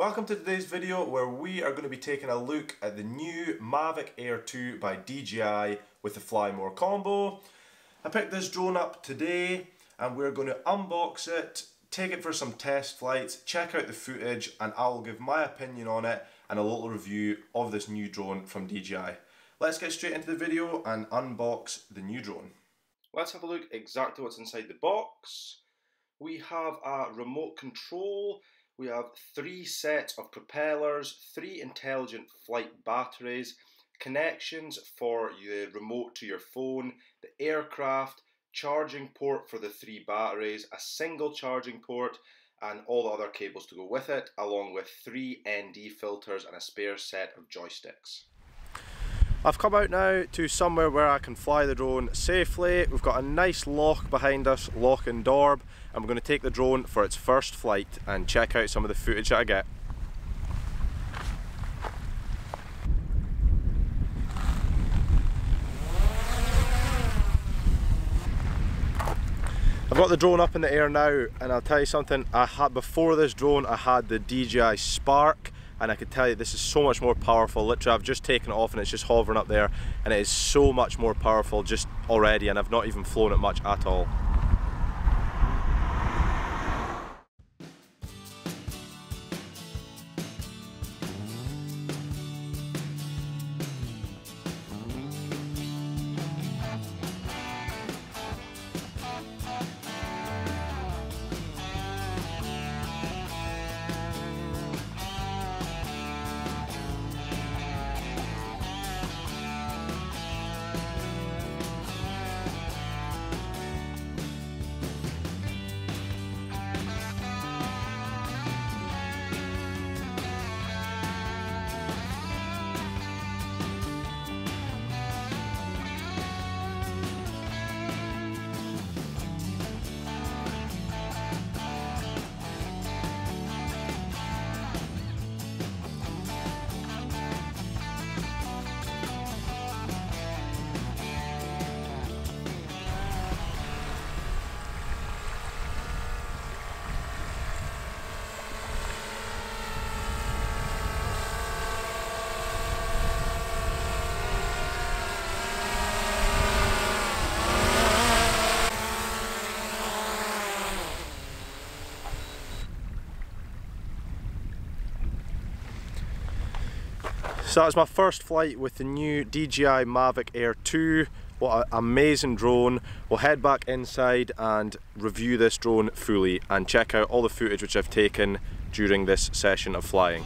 Welcome to today's video where we are going to be taking a look at the new Mavic Air 2 by DJI with the Fly More combo. I picked this drone up today and we're going to unbox it, take it for some test flights, check out the footage, and I'll give my opinion on it and a little review of this new drone from DJI. Let's get straight into the video and unbox the new drone. Let's have a look exactly what's inside the box. We have a remote control. We have 3 sets of propellers, 3 intelligent flight batteries, connections for the remote to your phone, the aircraft, charging port for the 3 batteries, a single charging port, and all the other cables to go with it, along with 3 ND filters and a spare set of joysticks. I've come out now to somewhere where I can fly the drone safely. We've got a nice loch behind us, Loch and Dorb, and we're going to take the drone for its first flight and check out some of the footage that I get. I've got the drone up in the air now, and I'll tell you something, before this drone I had the DJI Spark, and I can tell you this is so much more powerful. Literally, I've just taken it off and it's just hovering up there, and it is so much more powerful just already, and I've not even flown it much at all. So that was my first flight with the new DJI Mavic Air 2. What an amazing drone. We'll head back inside and review this drone fully and check out all the footage which I've taken during this session of flying.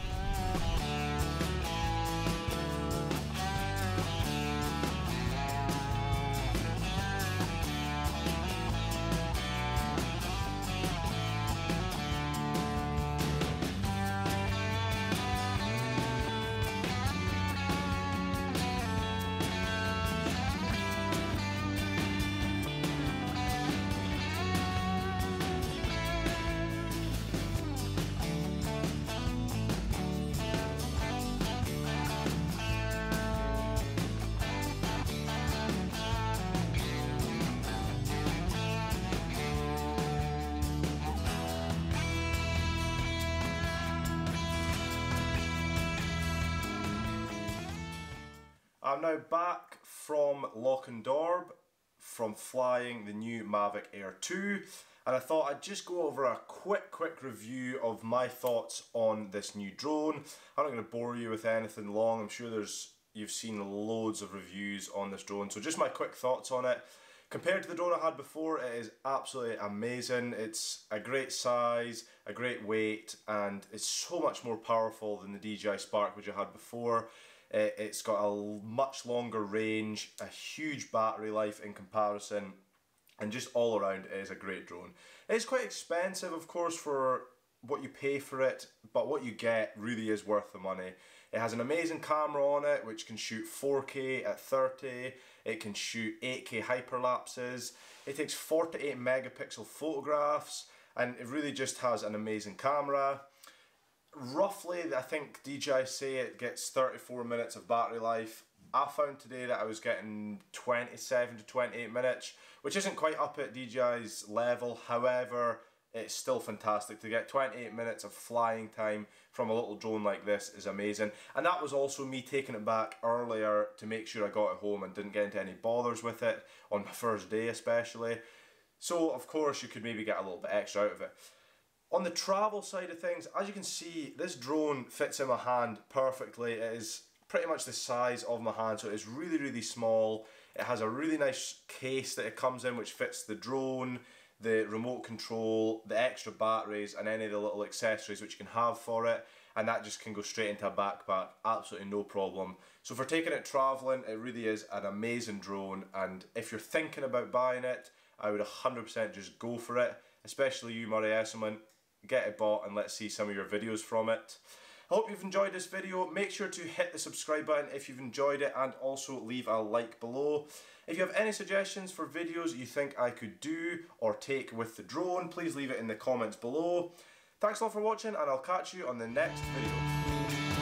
I'm now back from Loch and Dorb from flying the new Mavic Air 2, and I thought I'd just go over a quick review of my thoughts on this new drone. I'm not going to bore you with anything long. I'm sure you've seen loads of reviews on this drone, so just my quick thoughts on it. Compared to the drone I had before, it is absolutely amazing. It's a great size, a great weight, and it's so much more powerful than the DJI Spark which I had before. It's got a much longer range, a huge battery life in comparison, and just all around it is a great drone. It's quite expensive, of course, for what you pay for it, but what you get really is worth the money. It has an amazing camera on it which can shoot 4K at 30, it can shoot 8K hyperlapses, it takes 48 megapixel photographs, and it really just has an amazing camera. Roughly, I think DJI say it gets 34 minutes of battery life. I found today that I was getting 27 to 28 minutes, which isn't quite up at DJI's level. However, it's still fantastic. To get 28 minutes of flying time from a little drone like this is amazing. And that was also me taking it back earlier to make sure I got it home and didn't get into any bothers with it on my first day especially. So of course you could maybe get a little bit extra out of it. On the travel side of things, as you can see, this drone fits in my hand perfectly. It is pretty much the size of my hand, so it's really, really small. It has a really nice case that it comes in which fits the drone, the remote control, the extra batteries, and any of the little accessories which you can have for it, and that just can go straight into a backpack, absolutely no problem. So for taking it travelling, it really is an amazing drone, and if you're thinking about buying it, I would 100% just go for it, especially you, Murray Esselman. Get it bought and let's see some of your videos from it. I hope you've enjoyed this video. Make sure to hit the subscribe button if you've enjoyed it, and also leave a like below. If you have any suggestions for videos you think I could do or take with the drone, please leave it in the comments below. Thanks a lot for watching, and I'll catch you on the next video.